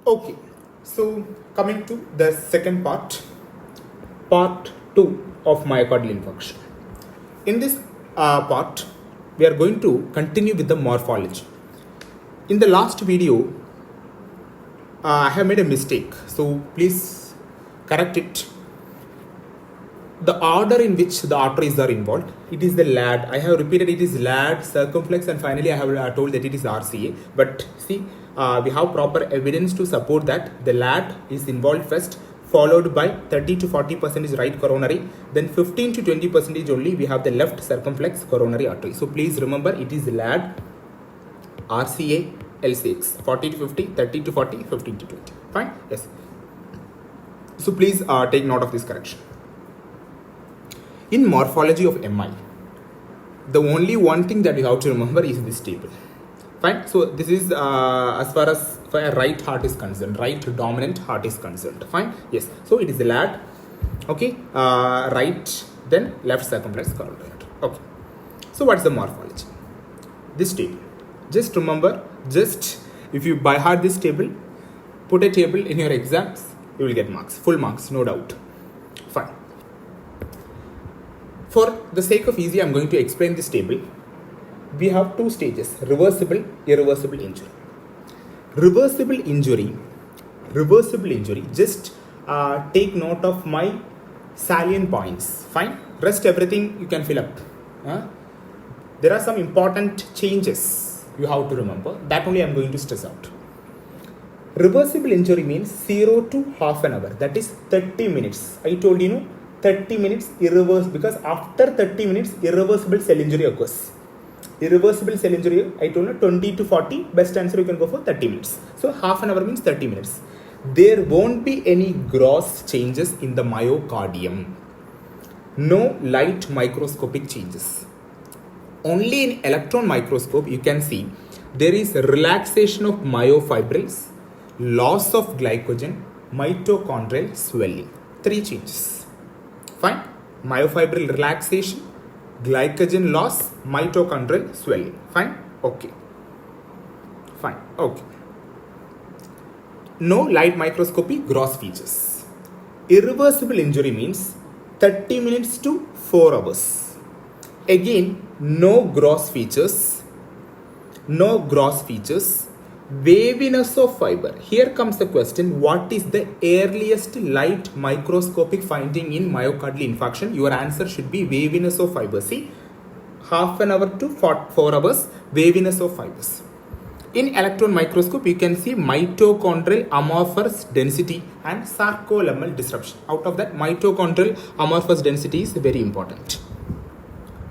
Okay, so coming to the second part 2 of myocardial infarction. In this part, we are going to continue with the morphology. In the last video, I have made a mistake, so please correct it. The order in which the arteries are involved, it is the LAD. I have repeated it is LAD, circumflex, and finally I have told that it is RCA. But see, we have proper evidence to support that the LAD is involved first, followed by 30 to 40% right coronary, then 15 to 20% only we have the left circumflex coronary artery. So please remember it is LAD, RCA, LCX, 40 to 50, 30 to 40, 15 to 20. Fine? Yes. So please take note of this correction. In morphology of MI, the only one thing that you have to remember is this table. Fine. So this is as far as for a right heart is concerned, right dominant heart is concerned. Fine. Yes. So it is the LAD. Okay. Right, then left circumflex coronary artery. Okay. So what's the morphology? This table. Just remember. Just if you by heart this table, put a table in your exams, you will get marks, full marks, no doubt. Fine. For the sake of easy, I am going to explain this table. We have two stages, reversible, irreversible injury. Reversible injury, just take note of my salient points. Fine. Rest everything you can fill up. There are some important changes you have to remember. That only I am going to stress out. Reversible injury means 0 to half an hour. That is 30 minutes. I told you, 30 minutes irreversible, because after 30 minutes irreversible cell injury occurs. Irreversible cell injury, I told you 20 to 40, best answer you can go for 30 minutes. So half an hour means 30 minutes. There won't be any gross changes in the myocardium. No light microscopic changes. Only in electron microscope you can see there is relaxation of myofibrils, loss of glycogen, mitochondrial swelling. 3 changes. Fine. Myofibril relaxation, glycogen loss, mitochondrial swelling. Fine. Okay. Fine. Okay. No light microscopy gross features. Irreversible injury means 30 minutes to 4 hours. Again, no gross features. No gross features. Waviness of fiber. Here comes the question, what is the earliest light microscopic finding in myocardial infarction? Your answer should be waviness of fiber. See, half an hour to 4 hours, waviness of fibers. In electron microscope, you can see mitochondrial amorphous density and sarcolemmal disruption. Out of that, mitochondrial amorphous density is very important.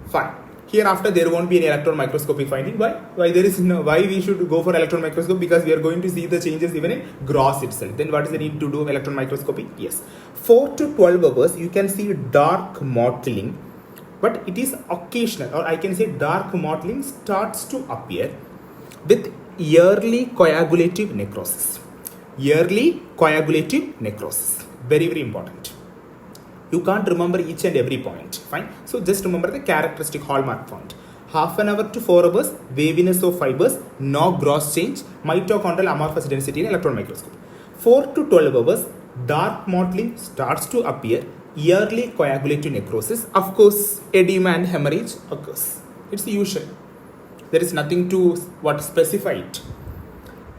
Fine. Hereafter, there won't be any electron microscopic finding. Why there is no? Why we should go for electron microscope? Because we are going to see the changes even in gross itself. Then what is the need to do electron microscopy? Yes, 4 to 12 hours you can see dark mottling, but it is occasional, or I can say dark mottling starts to appear with early coagulative necrosis. Early coagulative necrosis. Very, very important. You can't remember each and every point. Fine. So just remember the characteristic hallmark point. Half an hour to 4 hours, waviness of fibers, no gross change, mitochondrial amorphous density in electron microscope. 4 to 12 hours, dark mottling starts to appear, early coagulative necrosis. Of course, edema and hemorrhage occurs. It's usual. There is nothing to specify it.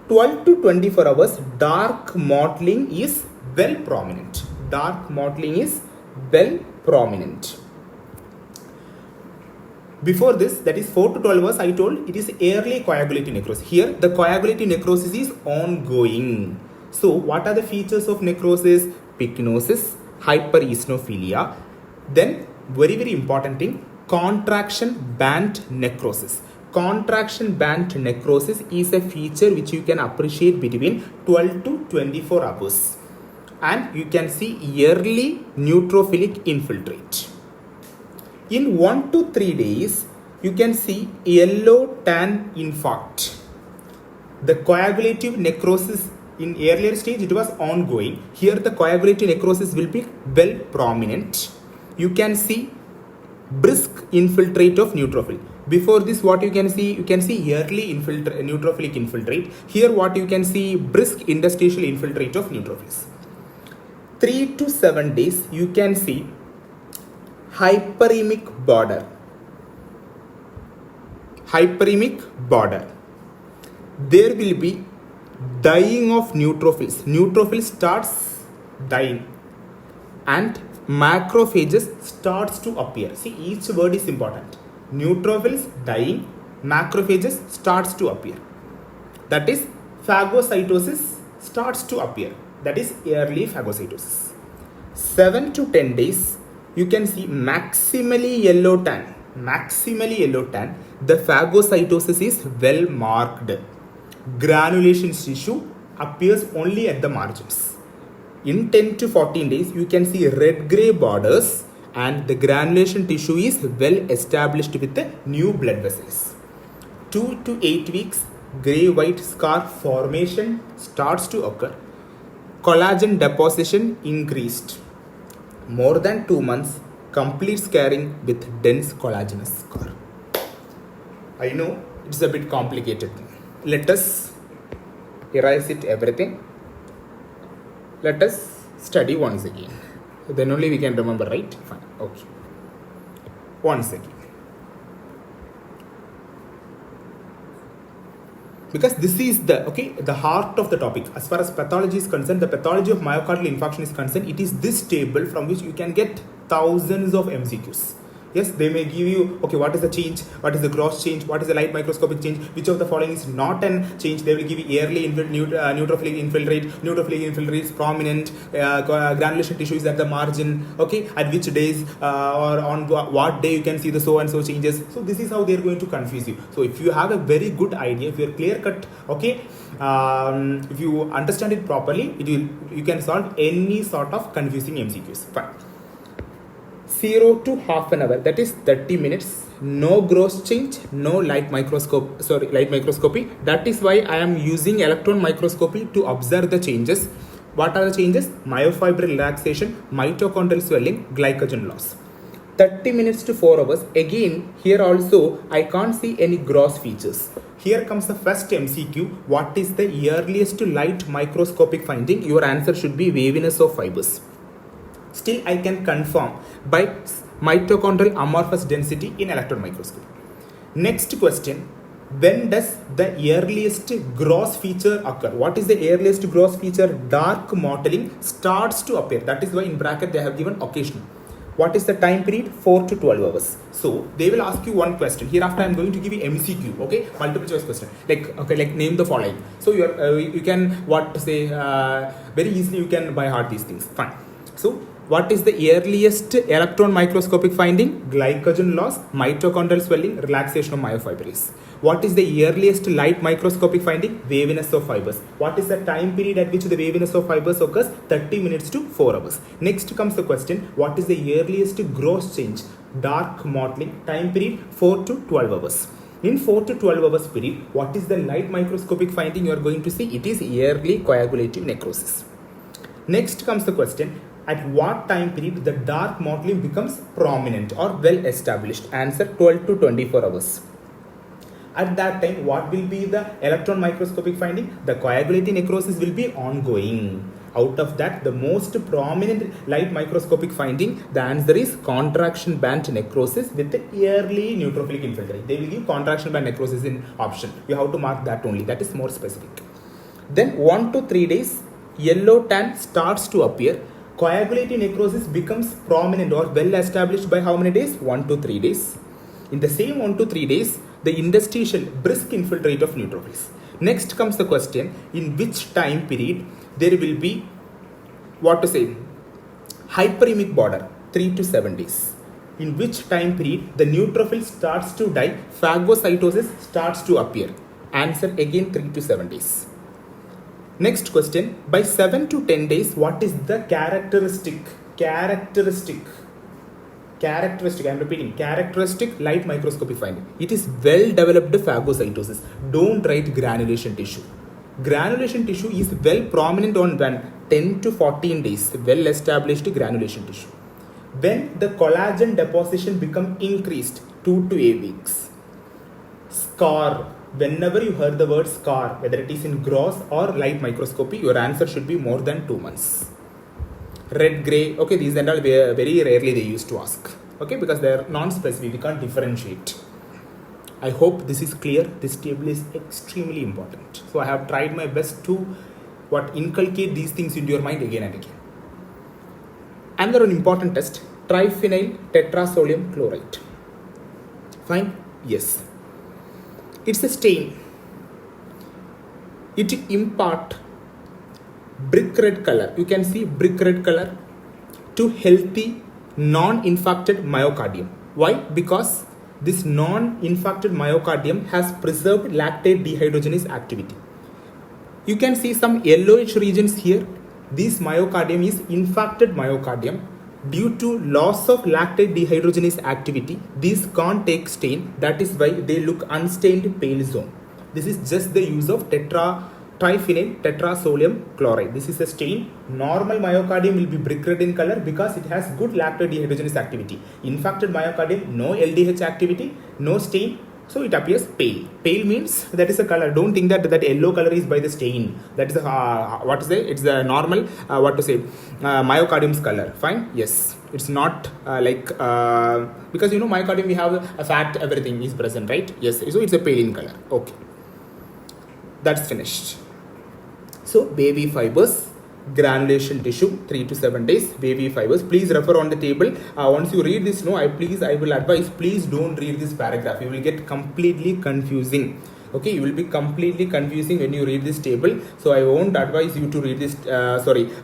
12 to 24 hours, dark mottling is well prominent. Dark mottling is well prominent. Before this, that is 4 to 12 hours, I told it is early coagulative necrosis. Here, the coagulative necrosis is ongoing. So, what are the features of necrosis? Pycnosis, hypereosinophilia. Then, very, very important thing, contraction band necrosis. Contraction band necrosis is a feature which you can appreciate between 12 to 24 hours. And you can see early neutrophilic infiltrate. In 1 to 3 days, you can see yellow tan infarct. The coagulative necrosis in earlier stage, it was ongoing. Here, the coagulative necrosis will be well prominent. You can see brisk infiltrate of neutrophil. Before this, what you can see early neutrophilic infiltrate. Here what you can see, brisk interstitial infiltrate of neutrophils. 3 to 7 days, you can see hyperemic border. There will be dying of neutrophils. Neutrophil starts dying and macrophages starts to appear. See, each word is important. Neutrophils dying, macrophages starts to appear. That is phagocytosis starts to appear. That is early phagocytosis. 7 to 10 days, you can see maximally yellow tan. The phagocytosis is well marked. Granulation tissue appears only at the margins. In 10 to 14 days, you can see red-grey borders and the granulation tissue is well established with the new blood vessels. 2 to 8 weeks, grey-white scar formation starts to occur. Collagen deposition increased. More than 2 months, complete scarring with dense collagenous scar. I know it's a bit complicated. Let us erase it everything. Let us study once again. Then only we can remember, right? Fine. Okay. Once again. Because this is the heart of the topic. As far as pathology is concerned, the pathology of myocardial infarction is concerned, it is this table from which you can get thousands of MCQs. Yes, they may give you, okay, what is the change? What is the gross change? What is the light microscopic change? Which of the following is not an change? They will give you early neutrophilic infiltrate. Neutrophilic infiltrate is prominent. Granulation tissue is at the margin. Okay, at which days or on what day you can see the so and so changes. So this is how they are going to confuse you. So if you have a very good idea, if you are clear cut, okay, if you understand it properly, you can solve any sort of confusing MCQs. Fine. 0 to half an hour, that is 30 minutes, no gross change, no light microscopy. That is why I am using electron microscopy to observe the changes. What are the changes? Myofibril relaxation, mitochondrial swelling, glycogen loss. 30 minutes to 4 hours. Again, here also I can't see any gross features. Here comes the first MCQ. What is the earliest light microscopic finding? Your answer should be waviness of fibers. Still, I can confirm by mitochondrial amorphous density in electron microscopy. Next question, when does the earliest gross feature occur? What is the earliest gross feature? Dark mottling starts to appear. That is why in bracket they have given occasional. What is the time period? 4 to 12 hours. So they will ask you one question. Hereafter I am going to give you MCQ, okay, multiple choice question. Like name the following. So you can very easily you can by heart these things. Fine. So what is the earliest electron microscopic finding? Glycogen loss, mitochondrial swelling, relaxation of myofibrils. What is the earliest light microscopic finding? Waviness of fibers. What is the time period at which the waviness of fibers occurs? 30 minutes to 4 hours. Next comes the question, what is the earliest gross change? Dark mottling, time period 4 to 12 hours. In 4 to 12 hours period, what is the light microscopic finding you are going to see? It is early coagulative necrosis. Next comes the question, at what time period the dark mottling becomes prominent or well established? Answer 12 to 24 hours. At that time, what will be the electron microscopic finding? The coagulative necrosis will be ongoing. Out of that, the most prominent light microscopic finding, the answer is contraction band necrosis with the early neutrophilic infiltrate. They will give contraction band necrosis in option. You have to mark that only. That is more specific. Then 1 to 3 days, yellow tan starts to appear. Coagulative necrosis becomes prominent or well established by how many days? 1 to 3 days. In the same 1 to 3 days, the interstitial brisk infiltrate of neutrophils. Next comes the question, in which time period there will be hyperemic border? 3 to 7 days. In which time period the neutrophil starts to die, phagocytosis starts to appear? Answer again 3 to 7 days. Next question, by 7 to 10 days, what is the characteristic, I am repeating, characteristic light microscopy finding? It is well developed phagocytosis. Don't write granulation tissue. Granulation tissue is well prominent on when 10 to 14 days, well established granulation tissue. When the collagen deposition become increased, 2 to 8 weeks. Scar. Whenever you heard the word scar, whether it is in gross or light microscopy, your answer should be more than 2 months. Red, grey, okay, these and all very rarely they used to ask, okay, because they are non-specific, we can't differentiate. I hope this is clear. This table is extremely important. So I have tried my best to inculcate these things into your mind again and again. Another important test, triphenyl tetrasodium chloride. Fine? Yes. It's a stain. It impart brick red color. You can see brick red color to healthy non-infarcted myocardium. Why? Because this non-infarcted myocardium has preserved lactate dehydrogenase activity. You can see some yellowish regions here. This myocardium is infarcted myocardium. Due to loss of lactate dehydrogenase activity, these can't take stain. That is why they look unstained pale zone. This is just the use of triphenyl tetrasodium chloride. This is a stain. Normal myocardium will be brick red in color because it has good lactate dehydrogenase activity. Infarcted myocardium, no LDH activity, no stain. So it appears pale. Pale means that is a color. Don't think that yellow color is by the stain. That is it's the normal myocardium's color. Fine. Yes. It's not because myocardium we have a fat, everything is present, right? Yes. So it's a pale in color. Okay. That's finished. So wavy fibers, granulation tissue, 3 to 7 days, wavy fibers. Please refer on the table. Once you read this, I will advise, please don't read this paragraph. You will get completely confusing. Okay, you will be completely confusing when you read this table. So I won't advise you to read this,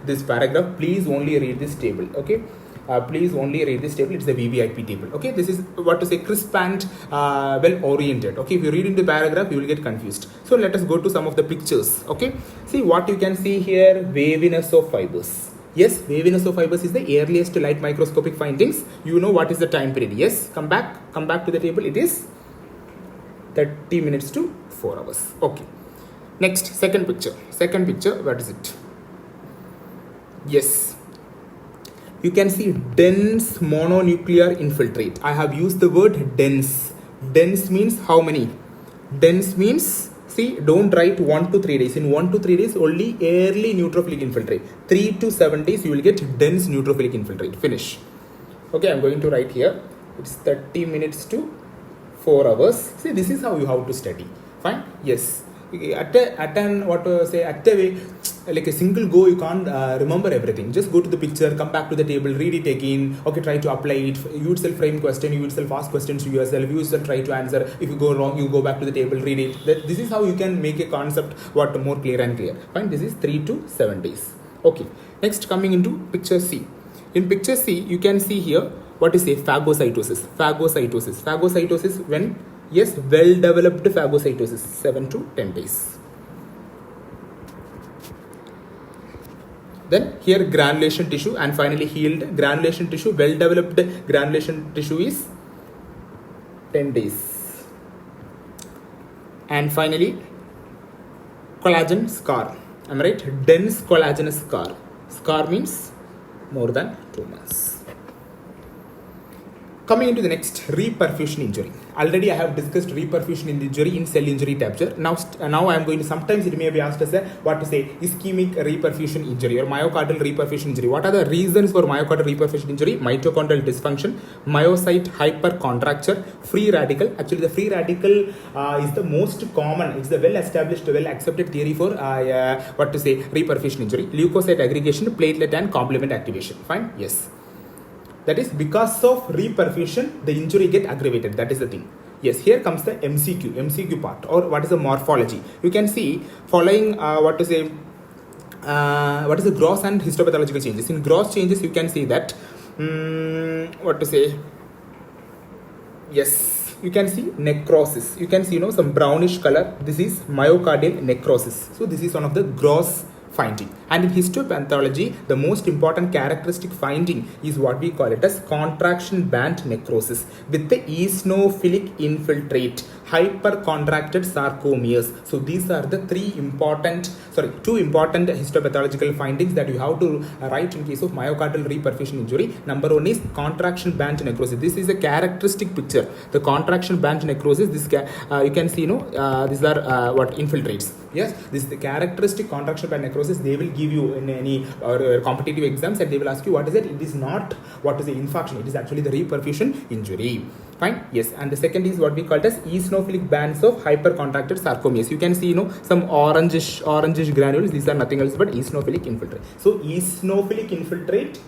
this paragraph. Please only read this table. Okay. Please only read this table. It's the VVIP table. Okay, this is crisp and well oriented. Okay, if you read in the paragraph, you will get confused. So let us go to some of the pictures. Okay, see what you can see here. Waviness of fibers. Yes, waviness of fibers is the earliest light microscopic findings. You know what is the time period. Yes, come back to the table. It is 30 minutes to 4 hours. Okay, next, second picture. What is it? Yes, you can see dense mononuclear infiltrate. I have used the word dense. Dense means how many? Dense means, see, don't write 1 to 3 days. In 1 to 3 days, only early neutrophilic infiltrate. 3 to 7 days, you will get dense neutrophilic infiltrate. Finish. Okay, I'm going to write here. It's 30 minutes to 4 hours. See, this is how you have to study. Fine? Yes. At a way, like a single go, you can't remember everything. Just go to the picture, come back to the table, read it again. Okay, try to apply it. You yourself frame question, you yourself ask questions to yourself, you yourself try to answer. If you go wrong, you go back to the table, read it. This is how you can make a concept more clear and clear. Fine, this is 3 to 7 days. Okay, next coming into picture C. In picture C, you can see here, what is a phagocytosis? Phagocytosis when, yes, well-developed phagocytosis, 7 to 10 days. Then here granulation tissue and finally healed granulation tissue, well-developed granulation tissue is 10 days. And finally collagen scar. Am I right? Dense collagenous scar. Scar means more than 2 months. Coming into the next, reperfusion injury. Already I have discussed reperfusion injury in cell injury chapter. Now I am going to, sometimes it may be asked as ischemic reperfusion injury or myocardial reperfusion injury. What are the reasons for myocardial reperfusion injury? Mitochondrial dysfunction, myocyte hypercontracture, free radical. Actually, the free radical is the most common. It's the well-established, well-accepted theory for reperfusion injury. Leukocyte aggregation, platelet and complement activation. Fine? Yes. That is because of reperfusion, the injury get aggravated. That is the thing. Yes, here comes the MCQ part, or what is the morphology. You can see following what is the gross and histopathological changes. In gross changes, you can see that yes, you can see necrosis. You can see some brownish color. This is myocardial necrosis. So this is one of the gross finding. And in histopathology, the most important characteristic finding is what we call it as contraction band necrosis with the eosinophilic infiltrate, hypercontracted sarcomeres. So these are the two important histopathological findings that you have to write in case of myocardial reperfusion injury. Number one is contraction band necrosis. This is a characteristic picture. The contraction band necrosis, you can see, these are what infiltrates. Yes, this is the characteristic contraction band necrosis. They will give you in any competitive exams, and they will ask you what is it. It is not what is the infarction. It is actually the reperfusion injury. Fine. Yes, and the second is what we call as eosinophilic bands of hypercontracted sarcomeres. You can see, some orangish granules. These are nothing else but eosinophilic infiltrate. So eosinophilic infiltrate.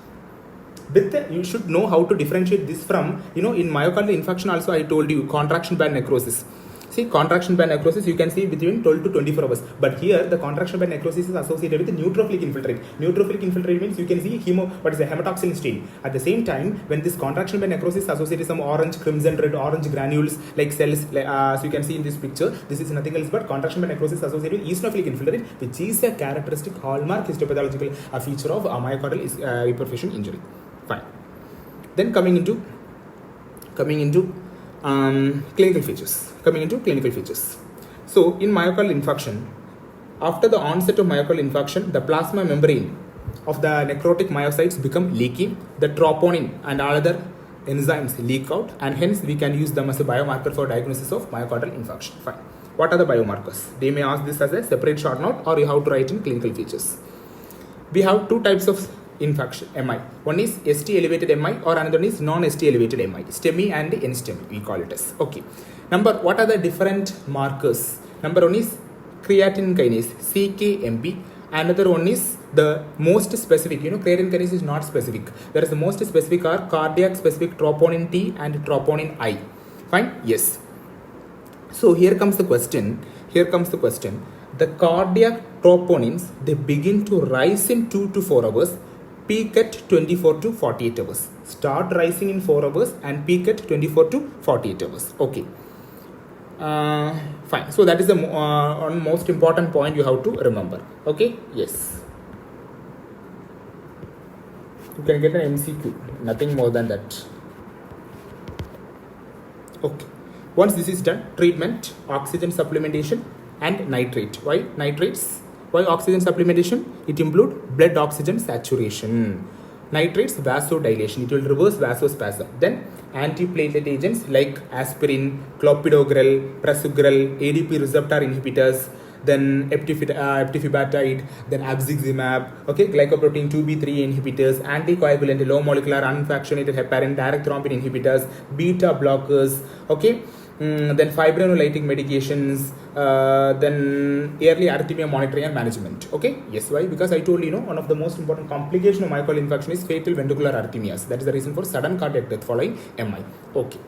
You should know how to differentiate this from, in myocardial infarction also I told you contraction band necrosis. See, contraction band necrosis you can see between 12 to 24 hours. But here the contraction band necrosis is associated with the neutrophilic infiltrate. Neutrophilic infiltrate means you can see hematoxylin stain. At the same time, when this contraction band necrosis is associated with some orange, crimson, red, orange granules like cells, so you can see in this picture, this is nothing else but contraction band necrosis associated with eosinophilic infiltrate, which is a characteristic hallmark histopathological feature of myocardial reperfusion injury. Fine. Then coming into clinical features. So in myocardial infarction, after the onset of myocardial infarction, the plasma membrane of the necrotic myocytes become leaky. The troponin and all other enzymes leak out, and hence we can use them as a biomarker for diagnosis of myocardial infarction. Fine. What are the biomarkers? They may ask this as a separate short note, or you have to write in clinical features. We have two types of infarction MI. One is ST elevated MI, or another is non-ST elevated MI. STEMI and NSTEMI we call it as. Okay. What are the different markers? Number one is creatine kinase, CKMB. Another one is the most specific. Creatine kinase is not specific. Whereas the most specific are cardiac specific troponin T and troponin I. Fine? Yes. So here comes the question. The cardiac troponins, they begin to rise in 2 to 4 hours. Peak at 24 to 48 hours. Start rising in 4 hours and peak at 24 to 48 hours. Okay. Fine. So that is the most important point you have to remember. Okay. Yes. You can get an MCQ. Nothing more than that. Okay. Once this is done, treatment, oxygen supplementation and nitrate. Why nitrates? Why oxygen supplementation? It includes blood oxygen saturation. Nitrates, vasodilation. It will reverse vasospasm. Then antiplatelet agents like aspirin, clopidogrel, prasugrel, ADP receptor inhibitors, then eptifibatide, then absiximab, okay, glycoprotein 2B3 inhibitors, anticoagulant, low molecular unfractionated heparin, direct thrombin inhibitors, beta blockers, okay. Then fibrinolytic medications, then early arrhythmia monitoring and management. Okay, yes, why? Because I told you, one of the most important complications of myocardial infarction is fatal ventricular arrhythmias. That is the reason for sudden cardiac death following MI. Okay.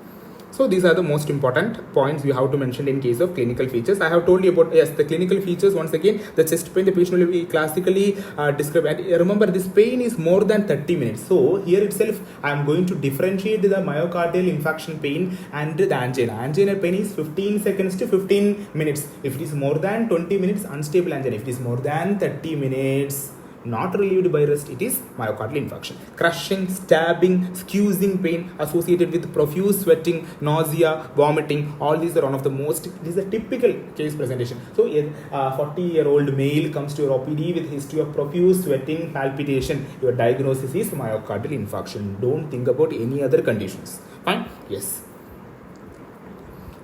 So these are the most important points you have to mention in case of clinical features. I have told you about, yes, the clinical features. Once again, the chest pain, the patient will be classically described. And remember, this pain is more than 30 minutes. So here itself, I am going to differentiate the myocardial infarction pain and the angina. Angina pain is 15 seconds to 15 minutes. If it is more than 20 minutes, unstable angina. If it is more than 30 minutes, not relieved by rest, it is myocardial infarction. Crushing, stabbing, squeezing pain associated with profuse sweating, nausea, vomiting, all these are one of the most, this is a typical case presentation. So a 40-year-old male comes to your OPD with history of profuse sweating, palpitation. Your diagnosis is myocardial infarction. Don't think about any other conditions. Fine? Yes.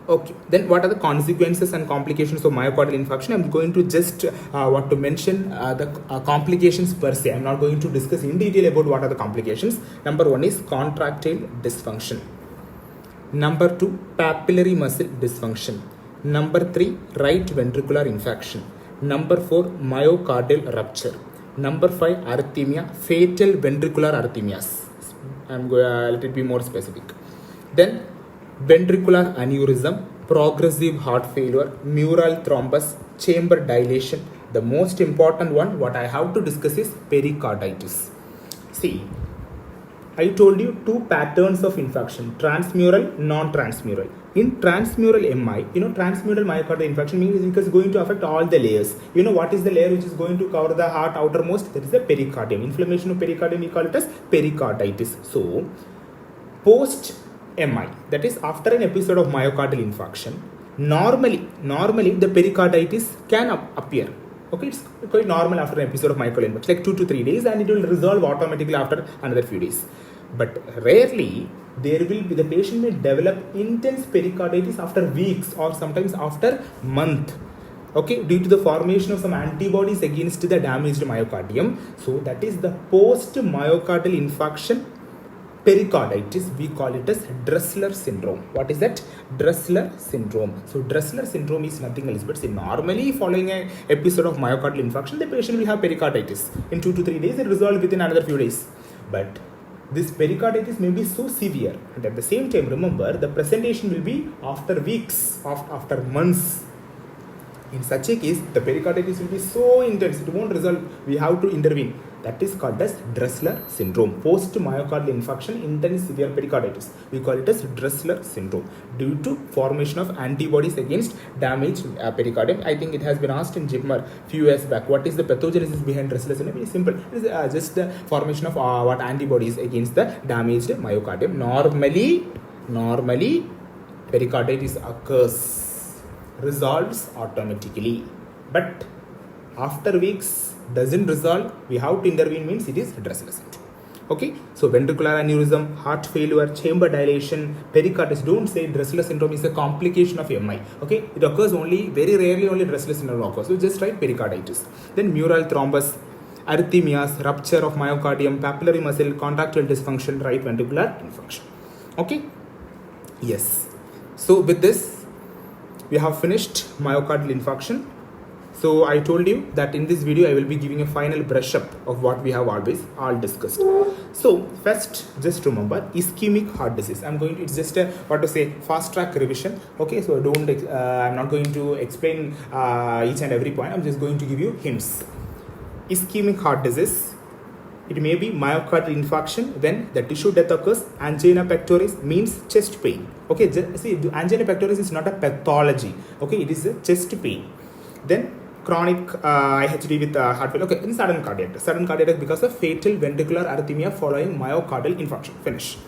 Okay, then what are the consequences and complications of myocardial infarction? I'm going to just want to mention the complications per se. I'm not going to discuss in detail about what are the complications. Number one is contractile dysfunction. Number two, papillary muscle dysfunction. Number three, right ventricular infarction. Number four, myocardial rupture. Number five, arrhythmia, fatal ventricular arrhythmias. Let it be more specific. Then ventricular aneurysm, progressive heart failure, mural thrombus, chamber dilation. The most important one, what I have to discuss is pericarditis. See, I told you two patterns of infarction, transmural, non-transmural. In transmural MI, transmural myocardial infarction means it's going to affect all the layers. What is the layer which is going to cover the heart outermost? That is the pericardium. Inflammation of pericardium, we call it as pericarditis. So, post MI, that is after an episode of myocardial infarction, normally the pericarditis can appear. Okay, it's quite normal after an episode of myocardial infarction, like 2 to 3 days, and it will resolve automatically after another few days. But rarely the patient may develop intense pericarditis after weeks or sometimes after month. Okay, due to the formation of some antibodies against the damaged myocardium. So that is the post myocardial infarction pericarditis. We call it as Dressler syndrome. What is that? Dressler syndrome. So Dressler syndrome is nothing else but normally following an episode of myocardial infarction, the patient will have pericarditis. In 2 to 3 days, it resolves within another few days. But this pericarditis may be so severe, and at the same time, remember, the presentation will be after weeks, after months. In such a case, the pericarditis will be so intense, it won't resolve. We have to intervene. That is called as Dressler syndrome. Post myocardial infarction, intense severe pericarditis. We call it as Dressler syndrome due to formation of antibodies against damaged pericardium. I think it has been asked in GIPMR few years back. What is the pathogenesis behind Dressler syndrome? Very simple. It is just the formation of what antibodies against the damaged myocardium. Normally pericarditis occurs, resolves automatically, but after weeks doesn't resolve, we have to intervene, means it is Dressler syndrome. Okay, so ventricular aneurysm, heart failure, chamber dilation, pericarditis. Don't say Dressler syndrome is a complication of MI. Okay, it occurs only very rarely. Only Dressler syndrome occurs. So just write pericarditis. Then mural thrombus, arrhythmias, rupture of myocardium, papillary muscle, contractile dysfunction, right ventricular infarction. Okay, yes. So with this, we have finished myocardial infarction. So I told you that in this video I will be giving a final brush up of what we have all discussed. So first, just remember ischemic heart disease. It's just a fast track revision. Okay, so I'm not going to explain each and every point. I'm just going to give you hints. Ischemic heart disease, it may be myocardial infarction when the tissue death occurs. Angina pectoris means chest pain. Okay, see, angina pectoris is not a pathology. Okay, it is a chest pain. Then chronic IHD with heart failure. Okay, in sudden cardiac death because of fatal ventricular arrhythmia following myocardial infarction. Finish.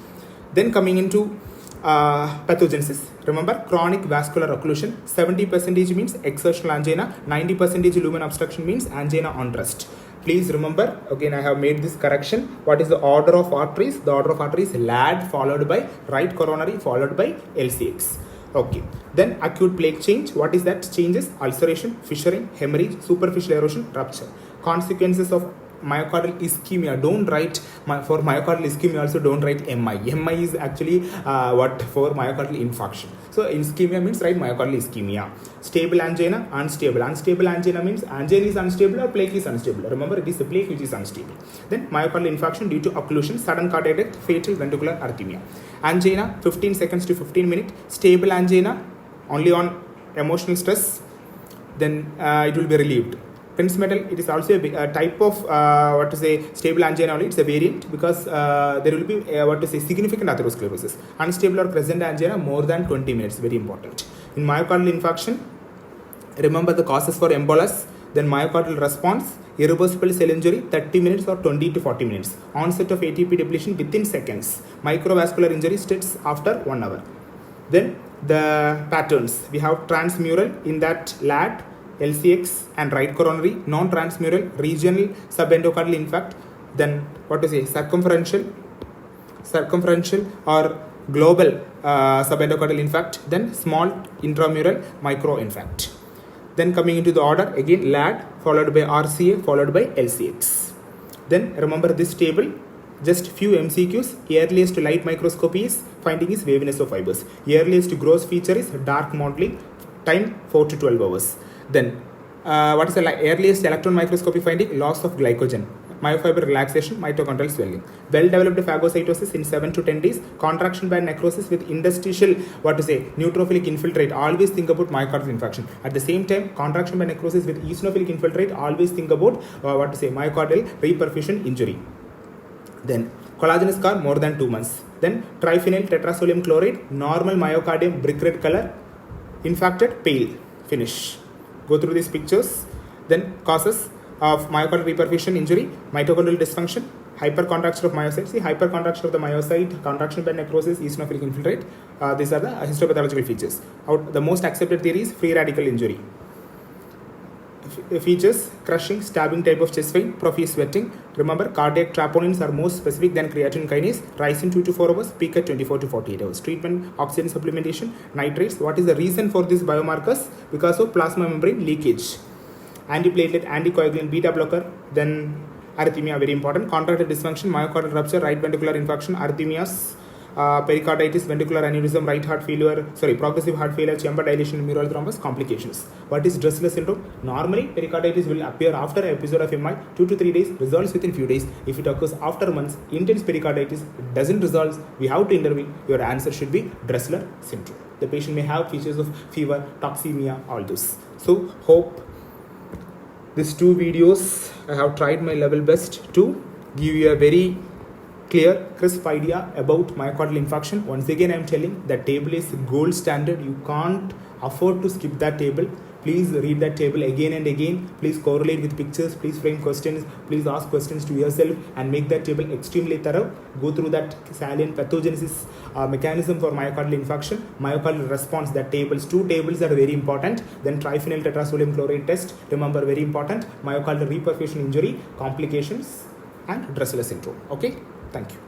Then coming into pathogenesis. Remember, chronic vascular occlusion. 70% means exertional angina. 90% lumen obstruction means angina on rest. Please remember, again I have made this correction. What is the order of arteries? The order of arteries: LAD followed by right coronary followed by LCX. Okay, then acute plaque change. What is that? Changes: ulceration, fissuring, hemorrhage, superficial erosion, rupture. Consequences of myocardial ischemia. Don't write for myocardial ischemia. Also, don't write MI. MI is actually what for myocardial infarction. So ischemia means write myocardial ischemia. Stable angina, unstable. Unstable angina means angina is unstable or plaque is unstable. Remember, it is the plaque which is unstable. Then myocardial infarction due to occlusion, sudden cardiac death, fatal ventricular arrhythmia. Angina 15 seconds to 15 minutes. Stable angina only on emotional stress. Then it will be relieved. Prince metal, it is also a type of stable angina only. It's a variant because there will be significant atherosclerosis. Unstable or present angina more than 20 minutes. Very important. In myocardial infarction, remember the causes for embolus. Then myocardial response, irreversible cell injury 30 minutes or 20 to 40 minutes. Onset of ATP depletion within seconds. Microvascular injury states after 1 hour. Then the patterns, we have transmural, in that LAD, LCX and right coronary. Non-transmural, regional subendocardial infarct. Then circumferential or global subendocardial infarct. Then small intramural microinfarct. Then coming into the order, again LAD followed by RCA followed by LCX. Then remember this table, just few MCQs. Earliest light microscopy is finding is waviness of fibers. Earliest gross feature is dark modeling, time 4 to 12 hours. Then what is the earliest electron microscopy finding? Loss of glycogen, myofiber relaxation, mitochondrial swelling. Well developed phagocytosis in 7 to 10 days. Contraction by necrosis with interstitial neutrophilic infiltrate. Always think about myocardial infarction. At the same time, contraction by necrosis with eosinophilic infiltrate. Always think about myocardial reperfusion injury. Then collagenous scar more than 2 months. Then triphenyl tetrasodium chloride, normal myocardium, brick red color, infarcted, pale finish. Go through these pictures. Then causes of myocardial reperfusion injury, mitochondrial dysfunction, hypercontraction of myocytes. See, hypercontraction of the myocyte, contraction by necrosis, eosinophilic infiltrate. These are the histopathological features. The most accepted theory is free radical injury. Features: crushing, stabbing type of chest pain, profuse sweating. Remember, cardiac troponins are more specific than creatine kinase. Rise in 2 to 4 hours, peak at 24 to 48 hours. Treatment: oxygen supplementation, nitrates. What is the reason for these biomarkers? Because of plasma membrane leakage. Antiplatelet, anticoagulant, beta blocker. Then arrhythmia, very important. Contractile dysfunction, myocardial rupture, right ventricular infarction, arrhythmias, pericarditis, ventricular aneurysm, right heart failure, progressive heart failure, chamber dilation, mural thrombus, complications. What is Dressler syndrome? Normally, pericarditis will appear after an episode of MI, 2 to 3 days, resolves within few days. If it occurs after months, intense pericarditis, it doesn't resolve, we have to intervene. Your answer should be Dressler syndrome. The patient may have features of fever, toxemia, all those. So, hope these 2 videos, I have tried my level best to give you a very clear, crisp idea about myocardial infarction. Once again, I am telling that table is gold standard. You can't afford to skip that table. Please read that table again and again. Please correlate with pictures. Please frame questions. Please ask questions to yourself and make that table extremely thorough. Go through that salient pathogenesis mechanism for myocardial infarction, myocardial response. That tables, 2 tables are very important. Then triphenyl tetrasodium chloride test. Remember, very important. Myocardial reperfusion injury, complications, and Dressler syndrome. Okay. Thank you.